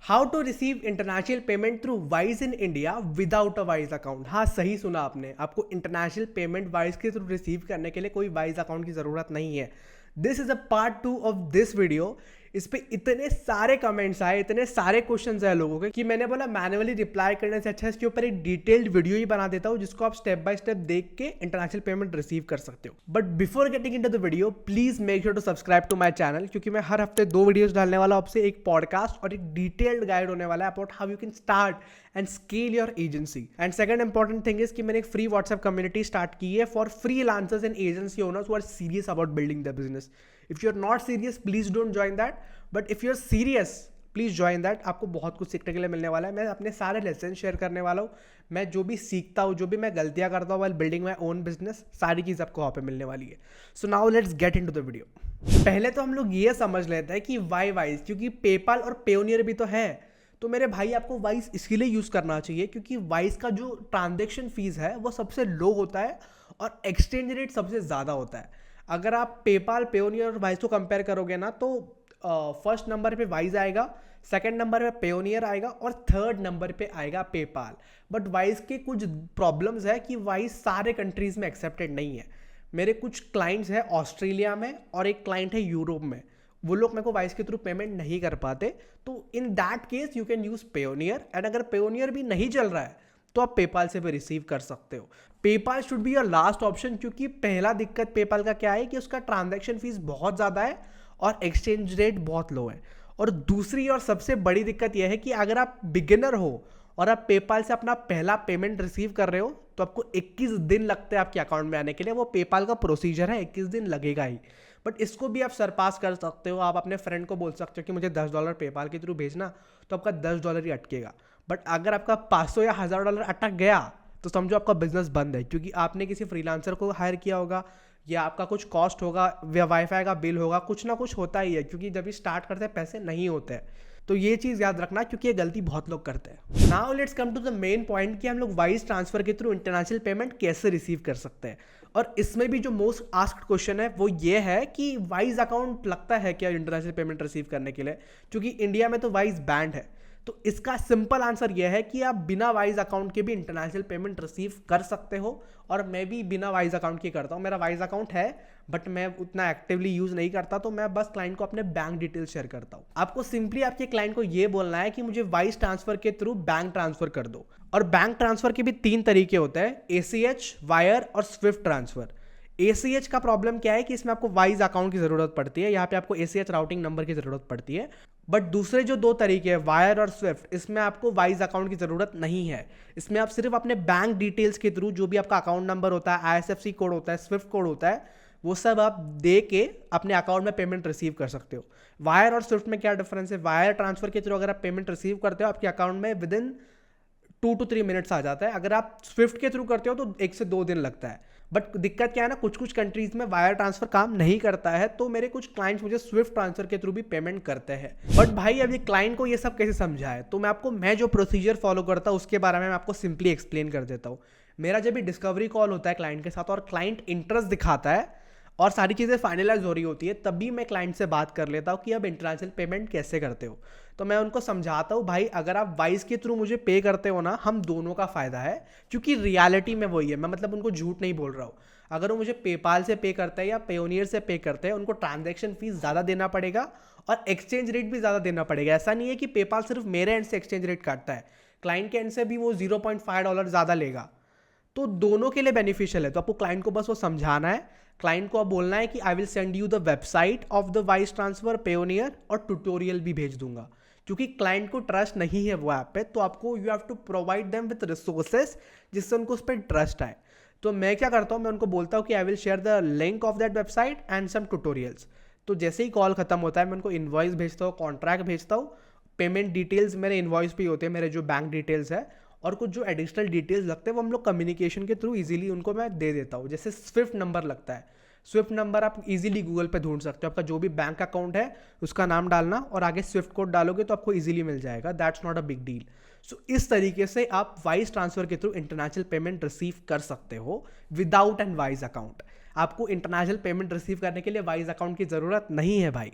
How to receive international payment through Wise in India without a Wise account. हाँ, सही सुना आपने। आपको इंटरनेशनल पेमेंट वाइज के थ्रू रिसीव करने के लिए कोई वाइज अकाउंट की ज़रूरत नहीं है। This is a part 2 of this video. इस पे इतने सारे कमेंट्स आए, इतने सारे क्वेश्चंस आए लोगों के कि मैंने बोला मैन्युअली रिप्लाई करने से अच्छा इसके ऊपर एक डिटेल्ड वीडियो ही बना देता हूँ जिसको आप स्टेप बाय स्टेप देख के इंटरनेशनल पेमेंट रिसीव कर सकते हो। But before getting into the video, please make sure to subscribe to my channel, क्योंकि मैं हर हफ्ते 2 वीडियोस डालने वाला हूं आपसे, एक पॉडकास्ट और एक डिटेल्ड गाइड होने वाला है about how you can start and scale your agency. And second important thing is कि मैंने एक फ्री व्हाट्सएप कम्युनिटी स्टार्ट की है for freelancers and agency owners who are serious about building the business. If you are not serious, please don't join that, but if you are serious, please join that. आपको बहुत कुछ सीखने के लिए मिलने वाला है। मैं अपने सारे लेसन शेयर करने वाला हूँ। मैं जो भी सीखता हूँ, जो भी मैं गलतियां करता हूँ while building my own business, सारी चीज़ आपको वहाँ पे मिलने वाली है। So now let's get into the video. पहले तो हम लोग ये समझ लेते हैं कि वाई वाइज, क्योंकि पेपाल और पेयोनियर भी तो है। तो मेरे भाई, आपको वाइज इसलिए यूज करना चाहिए क्योंकि वाइज का जो ट्रांजेक्शन फीस है वो सबसे लो होता है और एक्सचेंज रेट सबसे ज़्यादा होता है। अगर आप पेपाल, पेयोनियर और वाइज को कंपेयर करोगे ना, तो फर्स्ट नंबर पे वाइज आएगा, सेकंड नंबर पे पेयोनियर आएगा और थर्ड नंबर पे आएगा पेपाल। बट वाइज के कुछ प्रॉब्लम्स है कि वाइज सारे कंट्रीज में एक्सेप्टेड नहीं है। मेरे कुछ क्लाइंट्स हैं ऑस्ट्रेलिया में और एक क्लाइंट है यूरोप में, वो लोग मेरे को वाइज के थ्रू पेमेंट नहीं कर पाते। तो in that case you can use Payoneer, and अगर पेयोनियर भी नहीं चल रहा है तो आप पेपाल से भी रिसीव कर सकते हो। PayPal should be your last option, क्योंकि पहला दिक्कत पेपाल का क्या है कि उसका ट्रांजैक्शन फीस बहुत ज़्यादा है और एक्सचेंज रेट बहुत लो है। और दूसरी और सबसे बड़ी दिक्कत यह है कि अगर आप बिगिनर हो और आप पेपाल से अपना पहला पेमेंट रिसीव कर रहे हो तो आपको 21 दिन लगते हैं आपके अकाउंट में आने के लिए। वो पेपाल का प्रोसीजर है, 21 दिन लगेगा ही। बट इसको भी आप सरपास कर सकते हो। आप अपने फ्रेंड को बोल सकते हो कि मुझे $10 पेपाल के थ्रू भेजना, तो आपका $10 ही अटकेगा। बट अगर आपका 500 या $1000 अटक गया तो समझो आपका बिजनेस बंद है, क्योंकि आपने किसी फ्रीलांसर को हायर किया होगा या आपका कुछ कॉस्ट होगा या वाईफाई का बिल होगा, कुछ ना कुछ होता ही है, क्योंकि जब भी स्टार्ट करते हैं पैसे नहीं होते हैं। तो ये चीज़ याद रखना, क्योंकि ये गलती बहुत लोग करते हैं। Now let's come to the main point कि हम लोग वाइज ट्रांसफर के थ्रू इंटरनेशनल पेमेंट कैसे रिसीव कर सकते हैं। और इसमें भी जो मोस्ट आस्क्ड क्वेश्चन है वो ये है कि वाइज अकाउंट लगता है क्या इंटरनेशनल पेमेंट रिसीव करने के लिए, क्योंकि इंडिया में तो वाइज बैंड है। तो इसका सिंपल आंसर यह है कि आप बिना वाइज अकाउंट के भी इंटरनेशनल पेमेंट रिसीव कर सकते हो। और मैं भी बिना वाइज अकाउंट के करता हूँ। मेरा वाइज अकाउंट है बट मैं उतना एक्टिवली यूज नहीं करता, तो मैं बस क्लाइंट को अपने बैंक डिटेल्स शेयर करता हूँ। आपको सिंपली आपके क्लाइंट को यह बोलना है कि मुझे वाइज ट्रांसफर के थ्रू बैंक ट्रांसफर कर दो। और बैंक ट्रांसफर के भी 3 तरीके होते हैं, ACH, वायर और स्विफ्ट ट्रांसफर। ACH का प्रॉब्लम क्या है कि इसमें आपको वाइज अकाउंट की जरूरत पड़ती है, यहाँ पे आपको ACH राउटिंग नंबर की जरूरत पड़ती है। बट दूसरे जो 2 तरीके हैं, वायर और स्विफ्ट, इसमें आपको वाइज अकाउंट की जरूरत नहीं है। इसमें आप सिर्फ अपने बैंक डिटेल्स के थ्रू, जो भी आपका अकाउंट नंबर होता है, IFSC कोड होता है, स्विफ्ट कोड होता है, वो सब आप दे के अपने अकाउंट में पेमेंट रिसीव कर सकते हो। वायर और स्विफ्ट में क्या डिफरेंस है? वायर ट्रांसफर के थ्रू अगर आप पेमेंट रिसीव करते हो आपके अकाउंट में विद इन 2 to 3 मिनट्स आ जाता है। अगर आप स्विफ्ट के थ्रू करते हो तो 1 से 2 दिन लगता है। बट दिक्कत क्या है ना, कुछ कुछ कंट्रीज में वायर ट्रांसफर काम नहीं करता है, तो मेरे कुछ क्लाइंट्स मुझे स्विफ्ट ट्रांसफर के थ्रू भी पेमेंट करते हैं। बट भाई, अभी क्लाइंट को ये सब कैसे समझाए, तो मैं जो प्रोसीजर फॉलो करता हूँ उसके बारे में मैं आपको सिंपली एक्सप्लेन कर देता हूँ। मेरा जब भी डिस्कवरी कॉल होता है क्लाइंट के साथ और क्लाइंट इंटरेस्ट दिखाता है और सारी चीज़ें फाइनलाइज हो रही होती है, तभी मैं क्लाइंट से बात कर लेता हूँ कि अब इंटरनेशनल पेमेंट कैसे करते हो। तो मैं उनको समझाता हूँ, भाई अगर आप वाइज के थ्रू मुझे पे करते हो ना, हम दोनों का फायदा है, क्योंकि रियलिटी में वही है। मैं मतलब उनको झूठ नहीं बोल रहा हूँ। अगर वो मुझे पेपाल से पे करते हैं या पेयोनियर से पे करते हैं, उनको ट्रांजैक्शन फीस ज़्यादा देना पड़ेगा और एक्सचेंज रेट भी ज़्यादा देना पड़ेगा। ऐसा नहीं है कि पेपाल सिर्फ मेरे एंड से एक्सचेंज रेट काटता है, क्लाइंट के एंड से भी वो $0.5 ज़्यादा लेगा। तो दोनों के लिए बेनिफिशियल है। तो आपको क्लाइंट को बस वो समझाना है। क्लाइंट को आप बोलना है कि I will send you the website of the wise transfer, Payoneer, और ट्यूटोरियल भी भेज दूंगा, क्योंकि क्लाइंट को ट्रस्ट नहीं है वो ऐप पे। तो आपको you have to provide them with resources जिससे उनको उस पर ट्रस्ट आए। तो मैं क्या करता हूँ, मैं उनको बोलता हूँ कि I will share the link of that website and some tutorials. तो जैसे ही कॉल खत्म होता है मैं उनको इन्वॉइस भेजता हूँ, कॉन्ट्रैक्ट भेजता हूँ, पेमेंट डिटेल्स मेरे इन्वॉइस पे ही होते हैं, मेरे जो बैंक डिटेल्स है, और कुछ जो एडिशनल डिटेल्स लगते हैं वो हम लोग कम्युनिकेशन के थ्रू इजीली उनको मैं दे देता हूँ। जैसे स्विफ्ट नंबर लगता है, स्विफ्ट नंबर आप इजीली गूगल पे ढूंढ सकते हो। आपका जो भी बैंक अकाउंट है उसका नाम डालना और आगे स्विफ्ट कोड डालोगे तो आपको इजीली मिल जाएगा। That's not a big deal. So इस तरीके से आप वाइज ट्रांसफर के थ्रू इंटरनेशनल पेमेंट रिसीव कर सकते हो विदाउट एन वाइज अकाउंट। आपको इंटरनेशनल पेमेंट रिसीव करने के लिए वाइज अकाउंट की जरूरत नहीं है भाई।